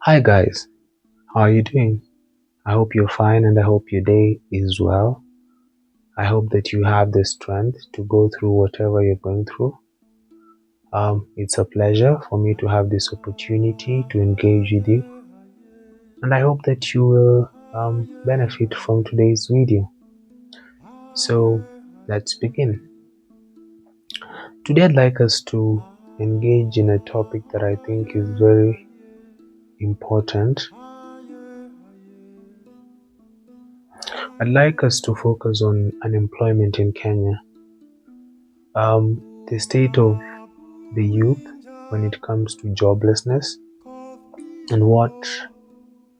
Hi guys, how are you doing? I hope you're fine and I hope your day is well. I hope that you have the strength to go through whatever you're going through. It's a pleasure for me to have this opportunity to engage with you, and I hope that you will benefit from today's video. So let's begin. Today I'd like us to engage in a topic that I think is very important. I'd like us to focus on unemployment in Kenya. The state of the youth when it comes to joblessness and what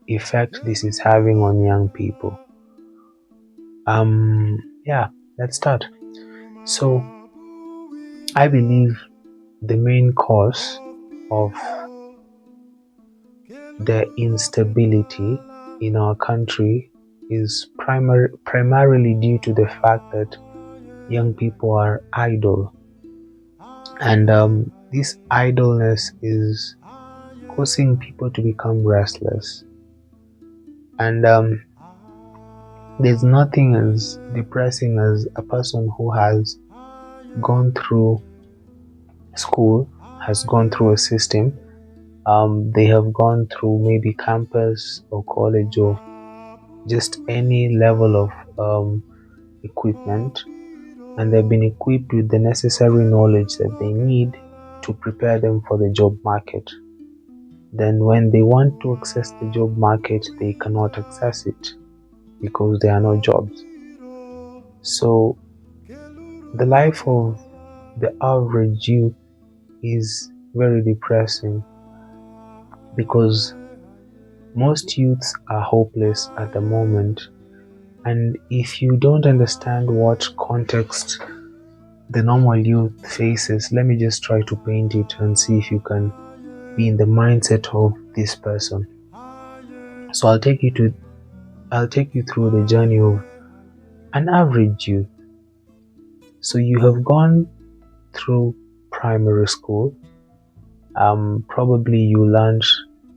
effect this is having on young people. Yeah, let's start. So, I believe the main cause of the instability in our country is primarily due to the fact that young people are idle, and this idleness is causing people to become restless. And there's nothing as depressing as a person who has gone through school, has gone through a system. They have gone through maybe campus or college or just any level of equipment, and they've been equipped with the necessary knowledge that they need to prepare them for the job market. Then when they want to access the job market, they cannot access it because there are no jobs. So the life of the average youth is very depressing because most youths are hopeless at the moment. And if you don't understand what context the normal youth faces, let me just try to paint it and see if you can be in the mindset of this person. So I'll take you through the journey of an average youth. So you have gone through primary school. Probably you learned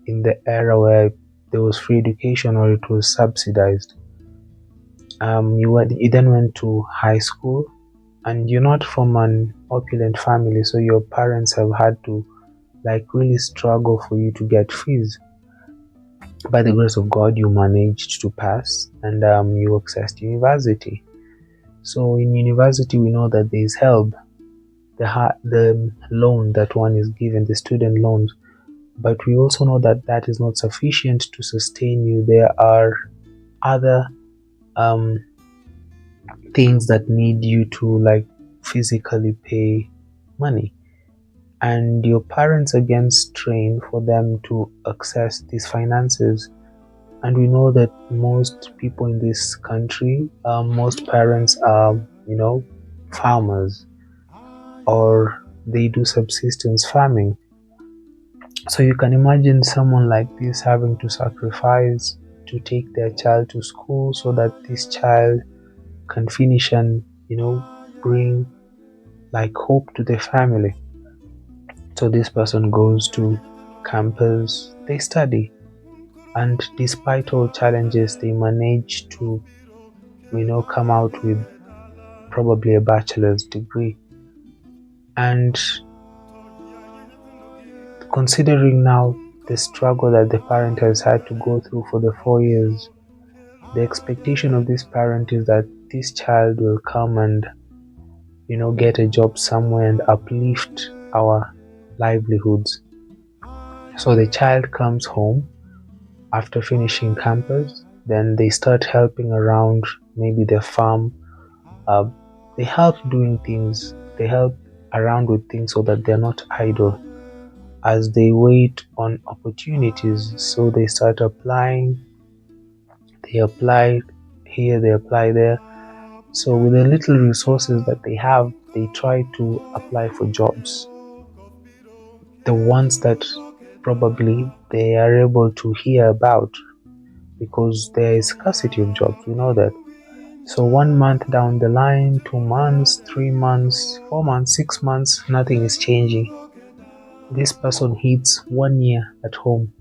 in the era where there was free education or it was subsidized. You then went to high school, and you're not from an opulent family, so your parents have had to really struggle for you to get fees. By the grace of God, you managed to pass, and you accessed university. So in university, we know that there is help, the loan that one is given, the student loans. But we also know that that is not sufficient to sustain you. There are other things that need you to physically pay money, and your parents again strain for them to access these finances. And we know that most people in this country, most parents are farmers, or they do subsistence farming. So you can imagine someone like this having to sacrifice to take their child to school so that this child can finish and bring hope to the family. So this person goes to campus, they study, and despite all challenges, they manage to come out with probably a bachelor's degree. And considering now the struggle that the parent has had to go through for the 4 years, the expectation of this parent is that this child will come and get a job somewhere and uplift our livelihoods. So the child comes home after finishing campus, then they start helping around maybe their farm. They help doing things, they help around with things so that they're not idle as they wait on opportunities. So they start applying, they apply here, they apply there. So with the little resources that they have, they try to apply for jobs, the ones that probably they are able to hear about, because there is scarcity of jobs, we know that. So 1 month down the line, 2 months, 3 months, 4 months, 6 months, nothing is changing. This person hits 1 year at home.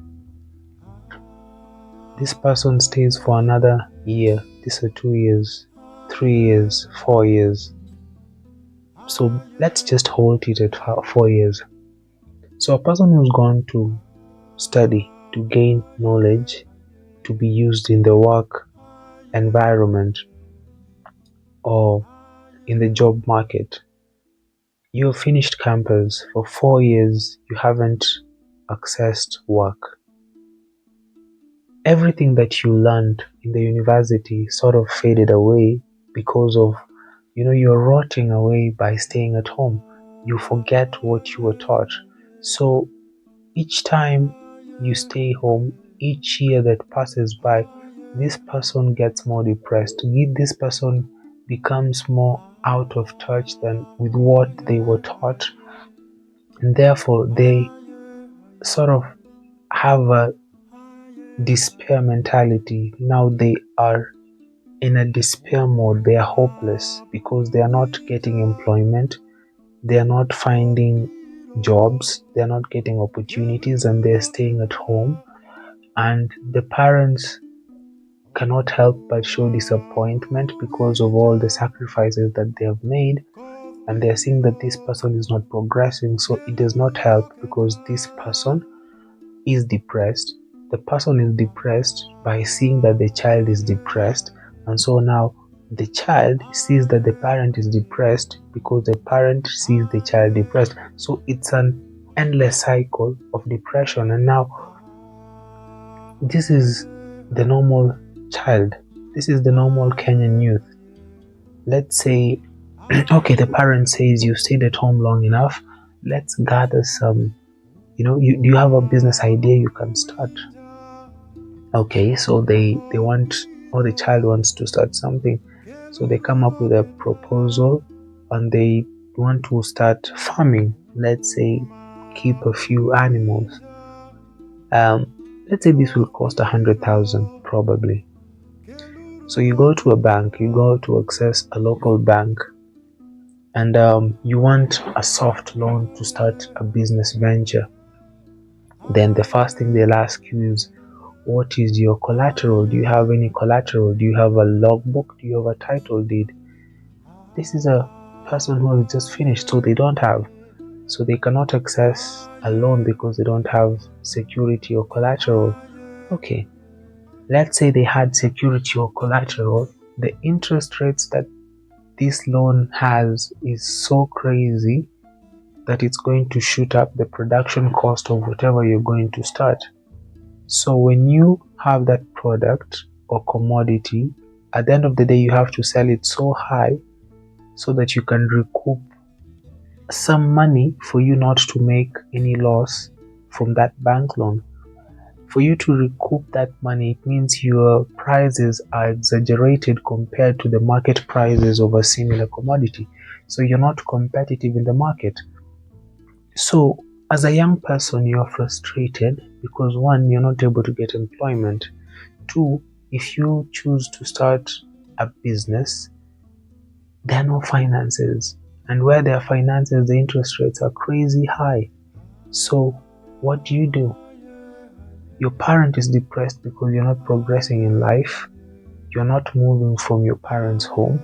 This person stays for another year. These are 2 years, 3 years, 4 years. So let's just hold it at 4 years. So a person who's gone to study, to gain knowledge, to be used in the work environment or in the job market. You finished campus for 4 years, you haven't accessed work. Everything that you learned in the university sort of faded away because of, you're rotting away by staying at home. You forget what you were taught. So each time you stay home, each year that passes by, this person gets more depressed. This person becomes more out of touch than with what they were taught, and therefore they sort of have a despair mentality. Now they are in a despair mode. They are hopeless because they are not getting employment, they are not finding jobs, they are not getting opportunities, and they're staying at home. And the parents cannot help but show disappointment because of all the sacrifices that they have made, and they're seeing that this person is not progressing. So it does not help because this person is depressed. The person is depressed by seeing that the child is depressed, and so now the child sees that the parent is depressed because the parent sees the child depressed. So it's an endless cycle of depression. And now this is the normal child. This is the normal Kenyan youth. Let's say, okay, the parent says you stayed at home long enough. Let's gather some, you have a business idea you can start. Okay, so they want, or the child wants to start something. So they come up with a proposal and they want to start farming. Let's say keep a few animals. Let's say this will cost 100,000 probably. So you go to a bank, you go to access a local bank, and you want a soft loan to start a business venture. Then the first thing they'll ask you is, what is your collateral? Do you have any collateral? Do you have a logbook? Do you have a title deed? This is a person who has just finished, so they don't have. So they cannot access a loan because they don't have security or collateral. Okay, let's say they had security or collateral. The interest rates that this loan has is so crazy that it's going to shoot up the production cost of whatever you're going to start. So when you have that product or commodity, at the end of the day, you have to sell it so high so that you can recoup some money for you not to make any loss from that bank loan. For you to recoup that money, it means your prices are exaggerated compared to the market prices of a similar commodity. So you're not competitive in the market. So as a young person, you're frustrated because one, you're not able to get employment. Two, if you choose to start a business, there are no finances. And where there are finances, the interest rates are crazy high. So what do? Your parent is depressed because you're not progressing in life. You're not moving from your parents' home.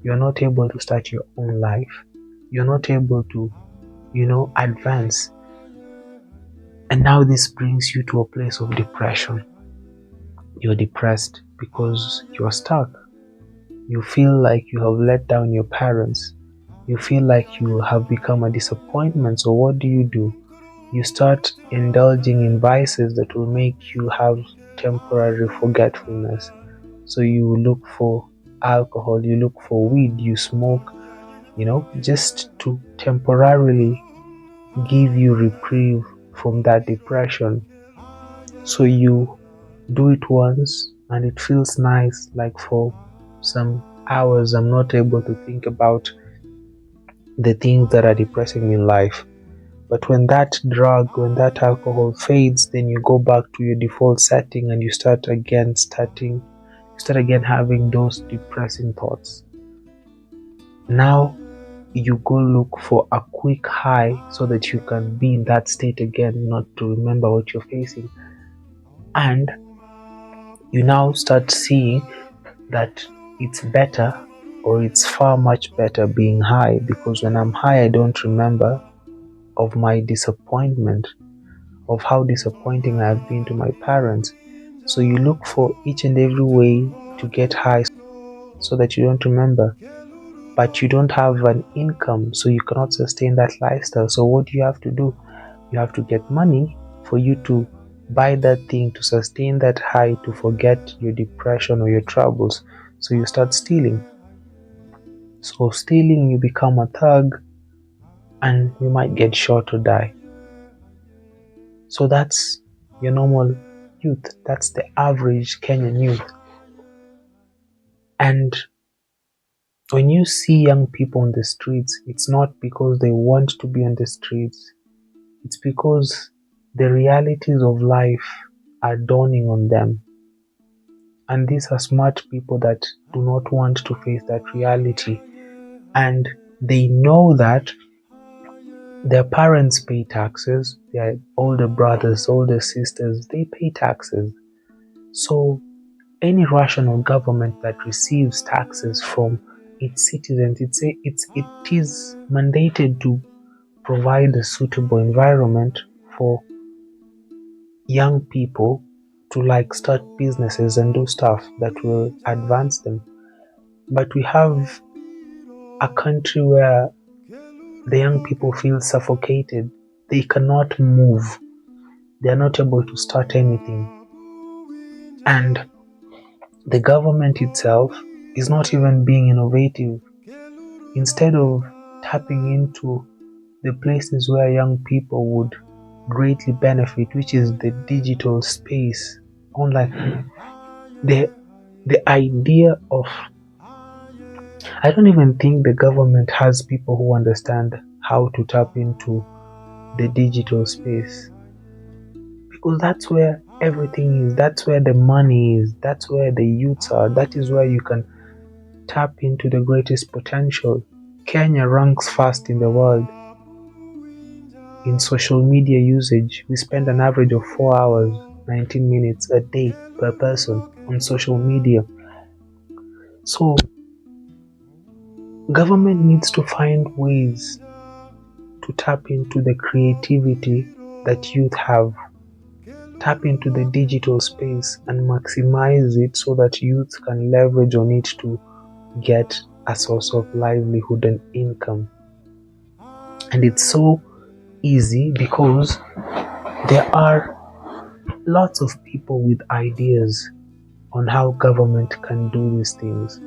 You're not able to start your own life. You're not able to, advance. And now this brings you to a place of depression. You're depressed because you're stuck. You feel like you have let down your parents. You feel like you have become a disappointment. So what do? You start indulging in vices that will make you have temporary forgetfulness. So you look for alcohol, you look for weed, you smoke, just to temporarily give you reprieve from that depression. So you do it once and it feels nice, like for some hours I'm not able to think about the things that are depressing me in life. But when that alcohol fades, then you go back to your default setting and you start again having those depressing thoughts. Now you go look for a quick high so that you can be in that state again, not to remember what you're facing. And you now start seeing that it's better, or it's far much better being high, because when I'm high I don't remember of my disappointment, of how disappointing I have been to my parents. So you look for each and every way to get high so that you don't remember. But you don't have an income, so you cannot sustain that lifestyle. So what do you have to do? You have to get money for you to buy that thing, to sustain that high, to forget your depression or your troubles. So you start stealing. So stealing, you become a thug, and you might get shot or die. So that's your normal youth. That's the average Kenyan youth. And when you see young people on the streets, it's not because they want to be on the streets. It's because the realities of life are dawning on them. And these are smart people that do not want to face that reality. And they know that their parents pay taxes, their older brothers, older sisters, they pay taxes. So any rational government that receives taxes from its citizens, it is mandated to provide a suitable environment for young people to start businesses and do stuff that will advance them. But we have a country where the young people feel suffocated. They cannot move. They are not able to start anything. And the government itself is not even being innovative. Instead of tapping into the places where young people would greatly benefit, which is the digital space, online, the idea of, I don't even think the government has people who understand how to tap into the digital space, because that's where everything is, that's where the money is, that's where the youths are, that is where you can tap into the greatest potential. Kenya ranks first in the world in social media usage. We spend an average of 4 hours 19 minutes a day per person on social media. So government needs to find ways to tap into the creativity that youth have, tap into the digital space and maximize it so that youth can leverage on it to get a source of livelihood and income. And it's so easy because there are lots of people with ideas on how government can do these things,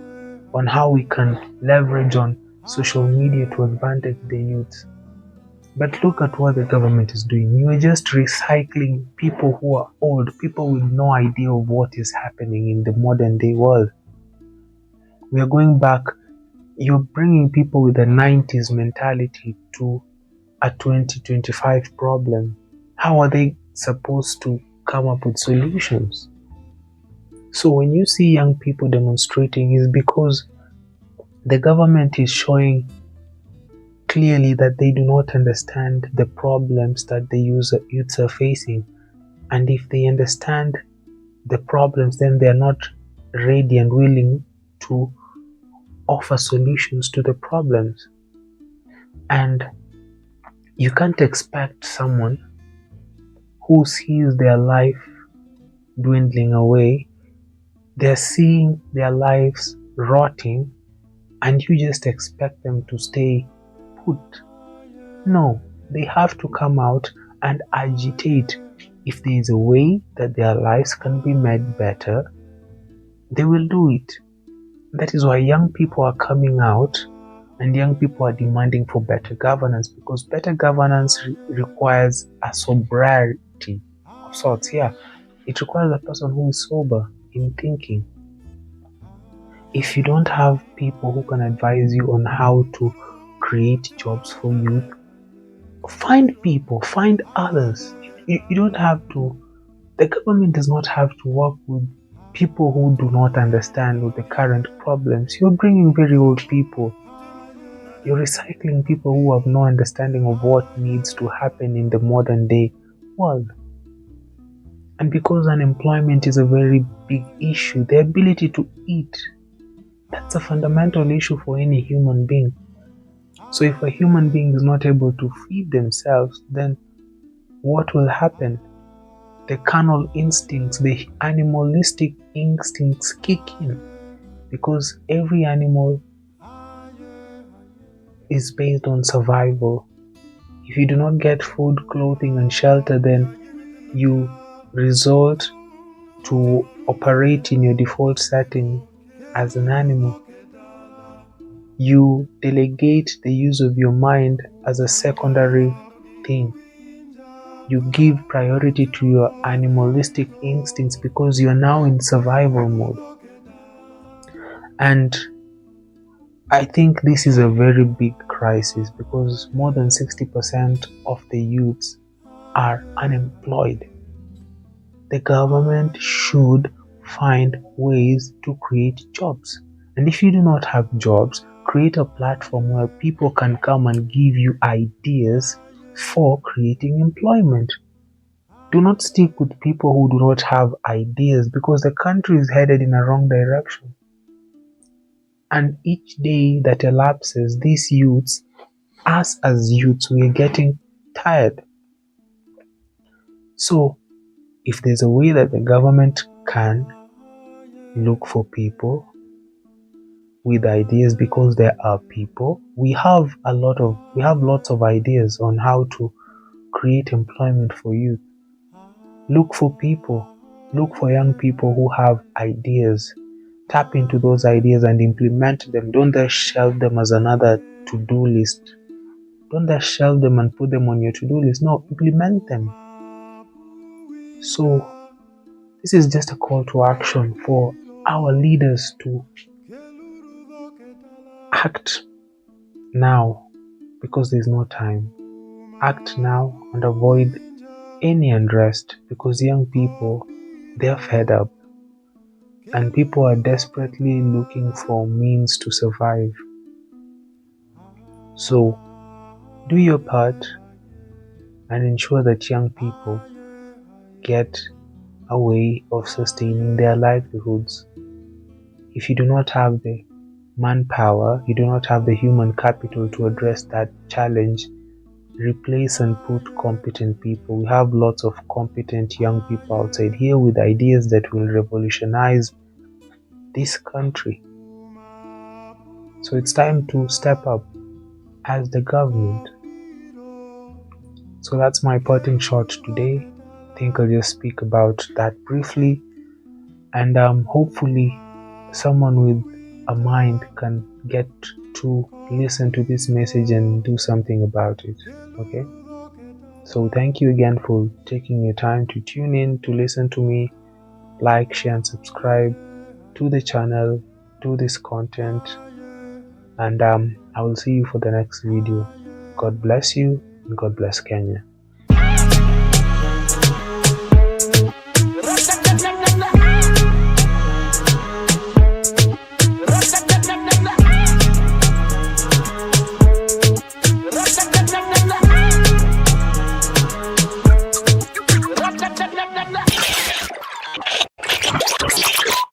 on how we can leverage on social media to advantage the youth. But look at what the government is doing. You are just recycling people who are old, people with no idea of what is happening in the modern day world. We are going back. You're bringing people with a 90s mentality to a 2025 problem. How are they supposed to come up with solutions? So when you see young people demonstrating, it's because the government is showing clearly that they do not understand the problems that the youths are facing. And if they understand the problems, then they are not ready and willing to offer solutions to the problems. And you can't expect someone who sees their life dwindling away, they're seeing their lives rotting, and you just expect them to stay put. No, they have to come out and agitate. If there is a way that their lives can be made better, they will do it. That is why young people are coming out and young people are demanding for better governance, because better governance requires a sobriety of sorts. Yeah, it requires a person who is sober in thinking. If you don't have people who can advise you on how to create jobs for youth, find people, find others. You don't have to, the government does not have to work with people who do not understand with the current problems. You're bringing very old people. You're recycling people who have no understanding of what needs to happen in the modern day world. And because unemployment is a very big issue, the ability to eat, that's a fundamental issue for any human being. So if a human being is not able to feed themselves, then what will happen? The carnal instincts, the animalistic instincts kick in, because every animal is based on survival. If you do not get food, clothing, and shelter, then you resort to operate in your default setting as an animal. You delegate the use of your mind as a secondary thing. You give priority to your animalistic instincts because you are now in survival mode. And I think this is a very big crisis, because more than 60% of the youths are unemployed. The government should find ways to create jobs. And if you do not have jobs, create a platform where people can come and give you ideas for creating employment. Do not stick with people who do not have ideas, because the country is headed in a wrong direction. And each day that elapses, these youths, us as youths, we are getting tired. So if there's a way that the government can look for people with ideas, because there are people, we have lots of ideas on how to create employment for youth. Look for people, look for young people who have ideas. Tap into those ideas and implement them. Don't just shelve them as another to-do list. Don't just shelve them and put them on your to-do list. No, implement them. So this is just a call to action for our leaders to act now, because there's no time. Act now and avoid any unrest, because young people, they're fed up and people are desperately looking for means to survive. So do your part and ensure that young people get a way of sustaining their livelihoods. If you do not have the manpower, you do not have the human capital to address that challenge, replace and put competent people. We have lots of competent young people outside here with ideas that will revolutionize this country. So it's time to step up as the government. So that's my parting shot today. I think I'll just speak about that briefly, and hopefully someone with a mind can get to listen to this message and do something about it. Okay, so thank you again for taking your time to tune in to listen to me. Like, share and subscribe to the channel, to this content, and I will see you for the next video. God bless you and God bless Kenya.